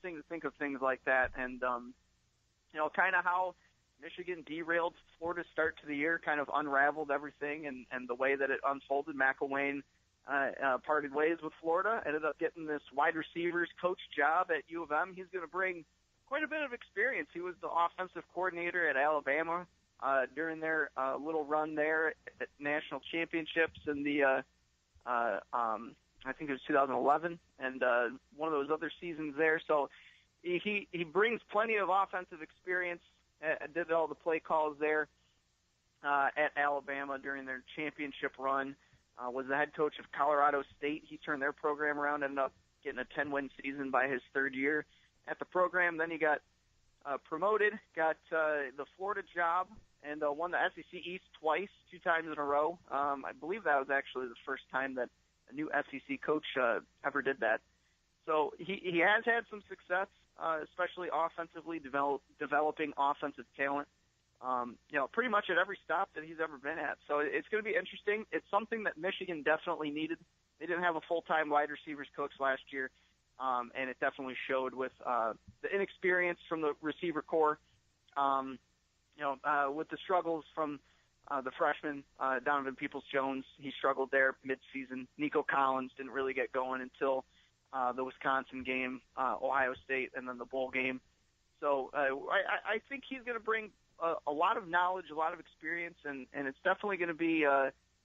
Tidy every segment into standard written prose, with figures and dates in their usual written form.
interesting to think of things like that. And, kind of how Michigan derailed Florida's start to the year, kind of unraveled everything, and the way that it unfolded. McElwain parted ways with Florida, ended up getting this wide receivers coach job at U of M. He's going to bring quite a bit of experience. He was the offensive coordinator at Alabama during their little run there at national championships in the I think it was 2011, and one of those other seasons there. So he brings plenty of offensive experience. Did all the play calls there at Alabama during their championship run. Was the head coach of Colorado State. He turned their program around, ended up getting a 10-win season by his third year at the program. Then he got promoted, got the Florida job, and won the SEC East twice, 2 times in a row. I believe that was actually the first time that a new SEC coach ever did that. So he has had some success, especially offensively, developing offensive talent, pretty much at every stop that he's ever been at. So it's going to be interesting. It's something that Michigan definitely needed. They didn't have a full-time wide receivers coach last year, and it definitely showed with the inexperience from the receiver corps, with the struggles from the freshman, Donovan Peoples-Jones. He struggled there mid-season. Nico Collins didn't really get going until the Wisconsin game, Ohio State, and then the bowl game. So I think he's going to bring a lot of knowledge, a lot of experience, and it's definitely going to be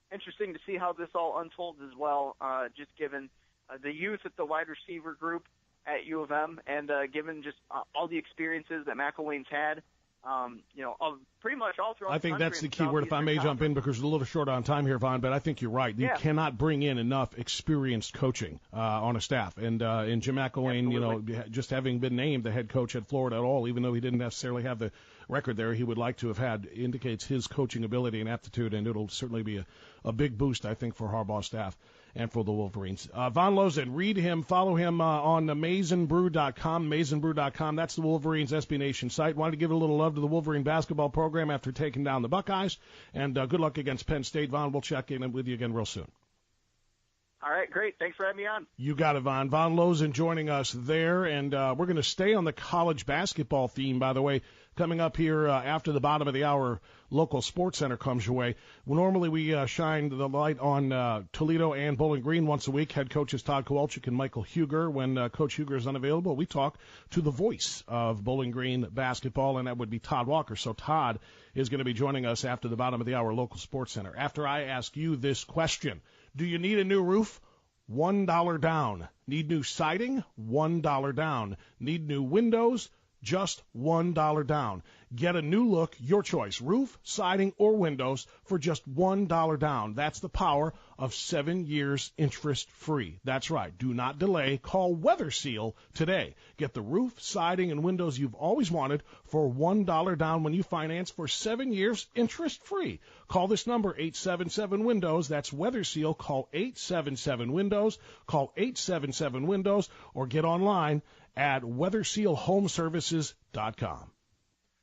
interesting to see how this all unfolds as well, just given the youth at the wide receiver group at U of M, and given just all the experiences that McElwain's had, of pretty much all throughout I think the that's the country key word, if I may jump in, because we're a little short on time here, Vaughn, but I think you're right. You cannot bring in enough experienced coaching on a staff. And Jim McElwain, just having been named the head coach at Florida at all, even though he didn't necessarily have the record there he would like to have had, indicates his coaching ability and aptitude, and it'll certainly be a big boost, I think, for Harbaugh's staff and for the Wolverines. Von Lozen, read him, follow him on MaizenBrew.com, MaizenBrew.com. That's the Wolverines SB Nation site. Wanted to give a little love to the Wolverine basketball program after taking down the Buckeyes, and good luck against Penn State. Von, we'll check in with you again real soon. All right, great. Thanks for having me on. You got it, Von. Von Lozen joining us there, and we're going to stay on the college basketball theme, by the way. Coming up here after the bottom of the hour, local sports center comes your way. Well, normally we shine the light on Toledo and Bowling Green once a week. Head coaches Todd Kowalczyk and Michael Huger. When Coach Huger is unavailable, we talk to the voice of Bowling Green basketball, and that would be Todd Walker. So Todd is going to be joining us after the bottom of the hour, local sports center. After I ask you this question, do you need a new roof? $1 down. Need new siding? $1 down. Need new windows? Just $1 down. Get a new look, your choice, roof, siding, or windows for just $1 down. That's the power of 7 years interest-free. That's right. Do not delay. Call Weather Seal today. Get the roof, siding, and windows you've always wanted for $1 down when you finance for 7 years interest-free. Call this number, 877-WINDOWS. That's Weather Seal. Call 877-WINDOWS. Call 877-WINDOWS or get online at weathersealhomeservices.com.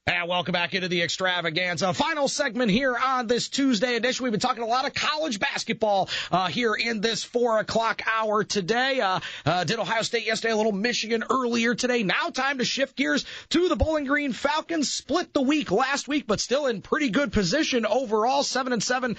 And welcome back into the Extravaganza. Final segment here on this Tuesday edition. We've been talking a lot of college basketball here in this 4 o'clock hour today. Did Ohio State yesterday, a little Michigan earlier today. Now time to shift gears to the Bowling Green Falcons. Split the week last week, but still in pretty good position overall. 7-7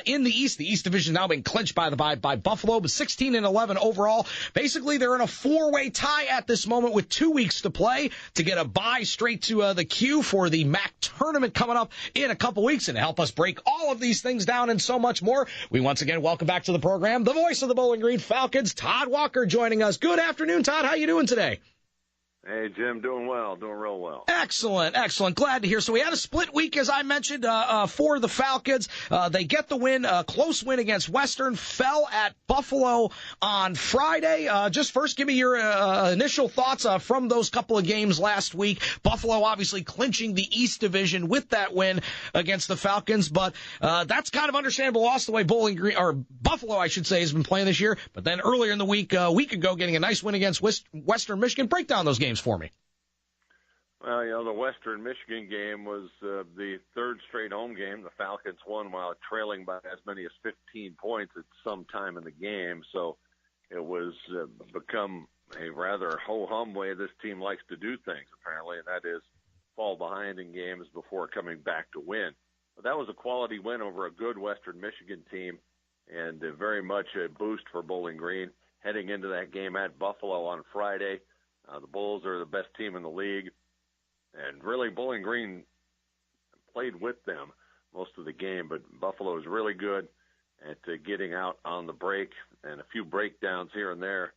in the East. The East Division now being clinched by Buffalo, but 16-11 overall. Basically, they're in a 4-way tie at this moment with 2 weeks to play to get a bye straight to the queue for the MAC tournament coming up in a couple weeks. And to help us break all of these things down and so much more, we once again welcome back to the program the voice of the Bowling Green Falcons, Todd Walker, joining us. Good afternoon, Todd. How you doing today? Hey, Jim, doing well, doing real well. Excellent, excellent. Glad to hear. So we had a split week, as I mentioned, for the Falcons. They get the win, close win against Western, fell at Buffalo on Friday. Just first, give me your initial thoughts from those couple of games last week. Buffalo obviously clinching the East Division with that win against the Falcons, but that's kind of understandable loss the way Bowling Green, or Buffalo, I should say, has been playing this year. But then earlier in the week, a week ago, getting a nice win against Western Michigan. Break down those games for me. Well, the Western Michigan game was the third straight home game. The Falcons won while trailing by as many as 15 points at some time in the game. So it was become a rather ho-hum way this team likes to do things, apparently, and that is fall behind in games before coming back to win. But that was a quality win over a good Western Michigan team, and very much a boost for Bowling Green heading into that game at Buffalo on Friday. The Bulls are the best team in the league, and really Bowling Green played with them most of the game, but Buffalo is really good at getting out on the break and a few breakdowns here and there,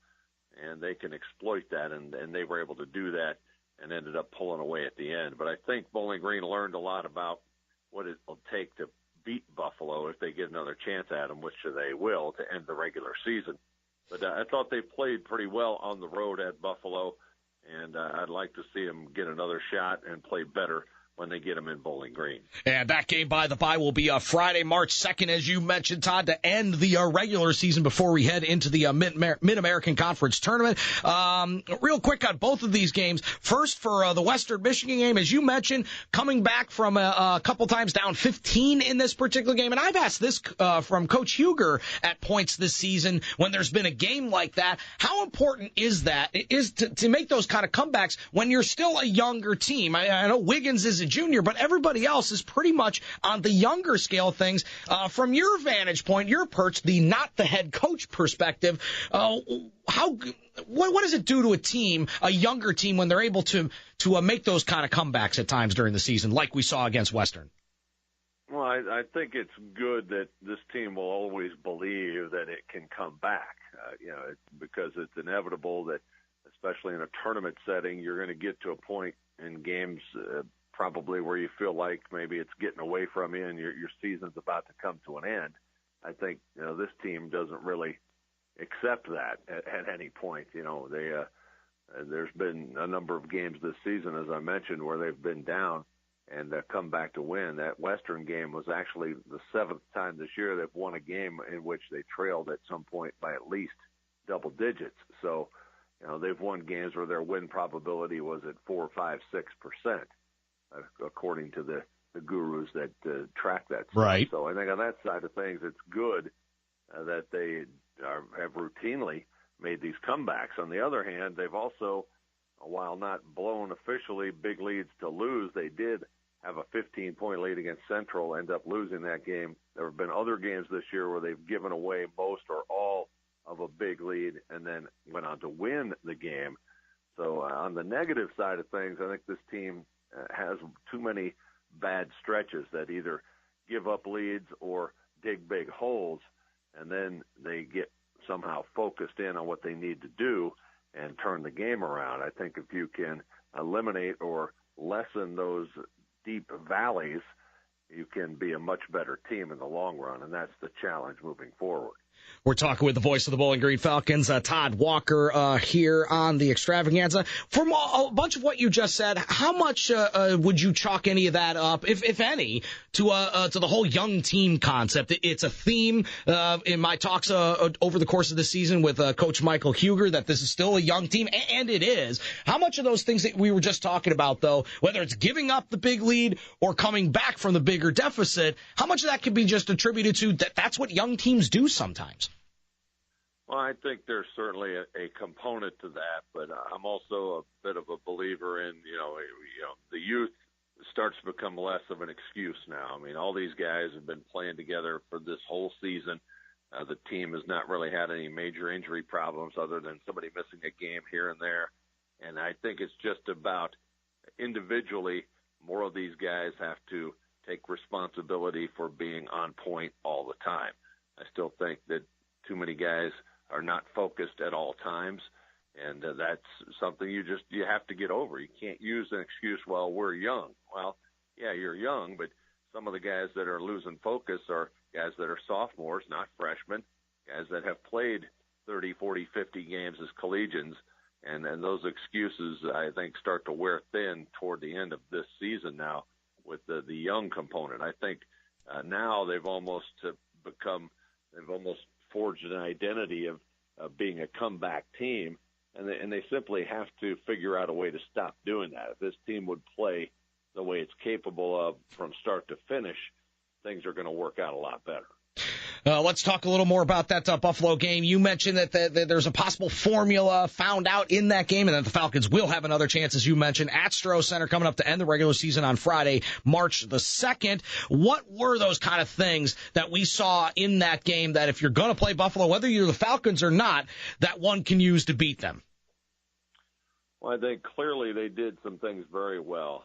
and they can exploit that, and they were able to do that and ended up pulling away at the end. But I think Bowling Green learned a lot about what it will take to beat Buffalo if they get another chance at them, which they will, to end the regular season. But I thought they played pretty well on the road at Buffalo, and I'd like to see them get another shot and play better when they get them in Bowling Green. And that game by the bye will be Friday, March 2nd, as you mentioned, Todd, to end the regular season before we head into the Mid-American Conference Tournament. Real quick on both of these games. First, for the Western Michigan game, as you mentioned, coming back from a couple times down 15 in this particular game. And I've asked this from Coach Huger at points this season when there's been a game like that. How important is that? It is to make those kind of comebacks when you're still a younger team? I know Wiggins is a junior, but everybody else is pretty much on the younger scale of things. From your vantage point, your perch, not the head coach perspective, what does it do to a team, a younger team, when they're able to make those kind of comebacks at times during the season, like we saw against Western? Well, I think it's good that this team will always believe that it can come back, because it's inevitable that, especially in a tournament setting, you're going to get to a point in games probably where you feel like maybe it's getting away from you and your season's about to come to an end. I think this team doesn't really accept that at any point. There's been a number of games this season, as I mentioned, where they've been down and come back to win. That Western game was actually the 7th time this year they've won a game in which they trailed at some point by at least double digits. So, they've won games where their win probability was at 4, 5, 6%. According to the gurus that track that stuff. Right. So I think on that side of things, it's good that they have routinely made these comebacks. On the other hand, they've also, while not blown officially big leads to lose, they did have a 15-point lead against Central, end up losing that game. There have been other games this year where they've given away most or all of a big lead and then went on to win the game. So on the negative side of things, I think this team has too many bad stretches that either give up leads or dig big holes, and then they get somehow focused in on what they need to do and turn the game around. I think if you can eliminate or lessen those deep valleys, you can be a much better team in the long run, and that's the challenge moving forward. We're talking with the voice of the Bowling Green Falcons, Todd Walker, here on the Extravaganza. From a bunch of what you just said, how much would you chalk any of that up, if any, to the whole young team concept? It's a theme in my talks over the course of the season with Coach Michael Huger that this is still a young team, and it is. How much of those things that we were just talking about, though, whether it's giving up the big lead or coming back from the bigger deficit, how much of that can be just attributed to that's what young teams do sometimes? Well, I think there's certainly a component to that, but I'm also a bit of a believer in, the youth starts to become less of an excuse now. I mean, all these guys have been playing together for this whole season. The team has not really had any major injury problems other than somebody missing a game here and there. And I think it's just about individually, more of these guys have to take responsibility for being on point all the time. I still think that too many guys are not focused at all times, and that's something you have to get over. You can't use an excuse, well, we're young. Well, yeah, you're young, but some of the guys that are losing focus are guys that are sophomores, not freshmen, guys that have played 30, 40, 50 games as collegians, and those excuses, I think, start to wear thin toward the end of this season now with the young component. I think now they've almost forged an identity of being a comeback team, and they simply have to figure out a way to stop doing that. If this team would play the way it's capable of from start to finish, things are going to work out a lot better. Let's talk a little more about that Buffalo game. You mentioned that there's a possible formula found out in that game, and that the Falcons will have another chance, as you mentioned, at Stroh Center coming up to end the regular season on Friday, March the 2nd. What were those kind of things that we saw in that game that if you're going to play Buffalo, whether you're the Falcons or not, that one can use to beat them? Well, I think clearly they did some things very well.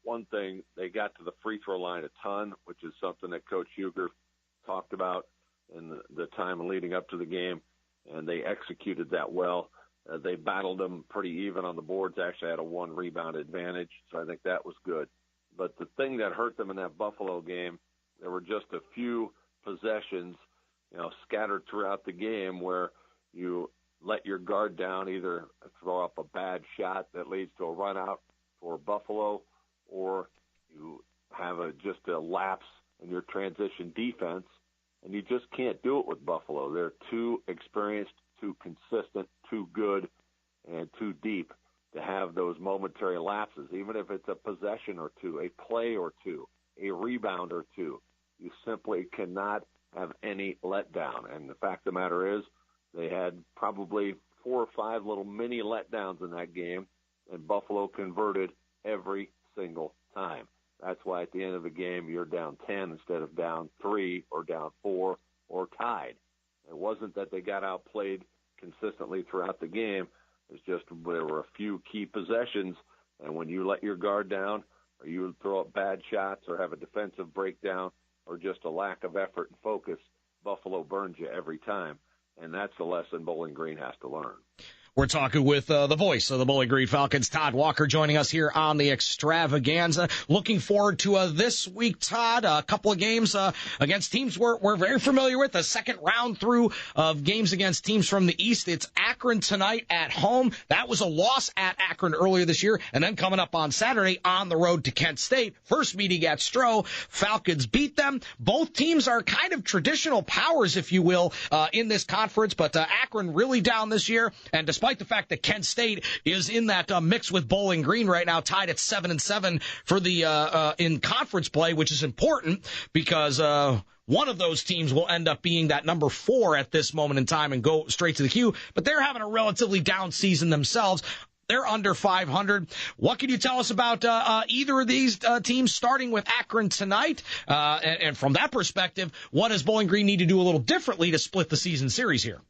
One thing, they got to the free throw line a ton, which is something that Coach Huger talked about in the time leading up to the game, and they executed that well. They battled them pretty even on the boards, actually had a one rebound advantage, so I think that was good. But the thing that hurt them in that Buffalo game, there were just a few possessions, scattered throughout the game where you let your guard down, either throw up a bad shot that leads to a run out for Buffalo, or you have just a lapse in your transition defense, and you just can't do it with Buffalo. They're too experienced, too consistent, too good, and too deep to have those momentary lapses, even if it's a possession or two, a play or two, a rebound or two. You simply cannot have any letdown. And the fact of the matter is, they had probably 4 or 5 little mini letdowns in that game, and Buffalo converted every single time. That's why at the end of the game, you're down 10 instead of down 3 or down 4 or tied. It wasn't that they got outplayed consistently throughout the game. It's just there were a few key possessions, and when you let your guard down or you throw up bad shots or have a defensive breakdown or just a lack of effort and focus, Buffalo burns you every time. And that's the lesson Bowling Green has to learn. We're talking with the voice of the Bowling Green Falcons, Todd Walker, joining us here on the Extravaganza. Looking forward to this week, Todd. A couple of games against teams we're very familiar with. The second round through of games against teams from the East. It's Akron tonight at home. That was a loss at Akron earlier this year. And then coming up on Saturday on the road to Kent State. First meeting at Stroh. Falcons beat them. Both teams are kind of traditional powers, if you will, in this conference. But Akron really down this year. And despite the fact that Kent State is in that mix with Bowling Green right now, tied at 7-7 for the in conference play, which is important because one of those teams will end up being that number 4 at this moment in time and go straight to the queue. But they're having a relatively down season themselves. They're under 500. What can you tell us about either of these teams, starting with Akron tonight? And from that perspective, what does Bowling Green need to do a little differently to split the season series here?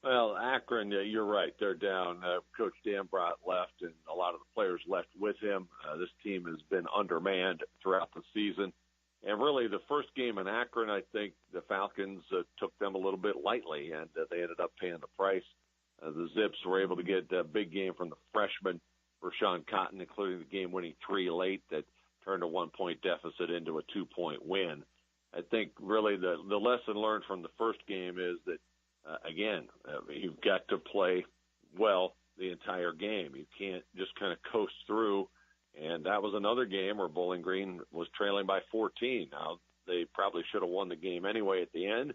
Well, Akron, you're right. They're down. Coach Dambrot left, and a lot of the players left with him. This team has been undermanned throughout the season. And really, the first game in Akron, I think the Falcons took them a little bit lightly, and they ended up paying the price. The Zips were able to get a big game from the freshman, Rashawn Cotton, including the game-winning 3 late that turned a 1-point deficit into a 2-point win. I think really the lesson learned from the first game is that, again, you've got to play well the entire game. You can't just kind of coast through. And that was another game where Bowling Green was trailing by 14. Now, they probably should have won the game anyway at the end,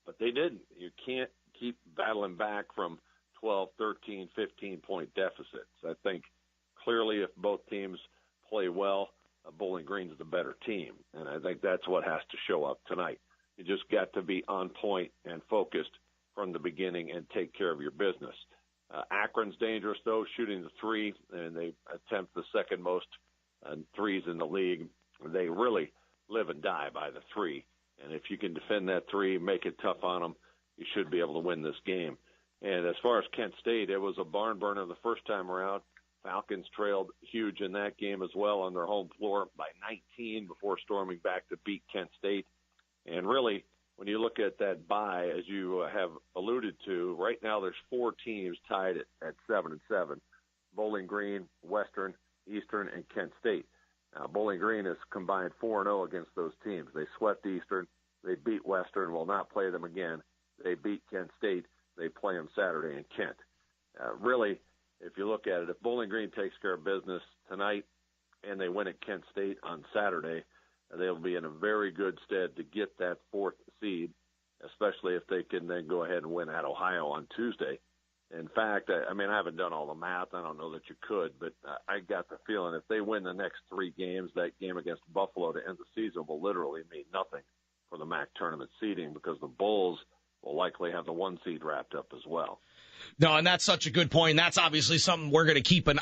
but they didn't. You can't keep battling back from 12, 13, 15-point deficits. I think clearly if both teams play well, Bowling Green's the better team. And I think that's what has to show up tonight. You just got to be on point and focused from the beginning and take care of your business. Akron's dangerous, though, shooting the 3, and they attempt the second most threes in the league. They really live and die by the 3. And if you can defend that 3, make it tough on them, you should be able to win this game. And as far as Kent State, it was a barn burner the first time around. Falcons trailed huge in that game as well on their home floor by 19 before storming back to beat Kent State. And really, when you look at that bye, as you have alluded to, right now there's 4 teams tied at 7-7. Bowling Green, Western, Eastern, and Kent State. Now, Bowling Green has combined 4-0 against those teams. They swept Eastern. They beat Western, will not play them again. They beat Kent State. They play them Saturday in Kent. Really, if you look at it, if Bowling Green takes care of business tonight and they win at Kent State on Saturday, they'll be in a very good stead to get that 4th seed, especially if they can then go ahead and win at Ohio on Tuesday. In fact, I mean, I haven't done all the math. I don't know that you could, but I got the feeling if they win the next 3 games, that game against Buffalo to end the season will literally mean nothing for the MAC tournament seeding, because the Bulls will likely have the 1 seed wrapped up as well. No, and that's such a good point. That's obviously something we're going to keep an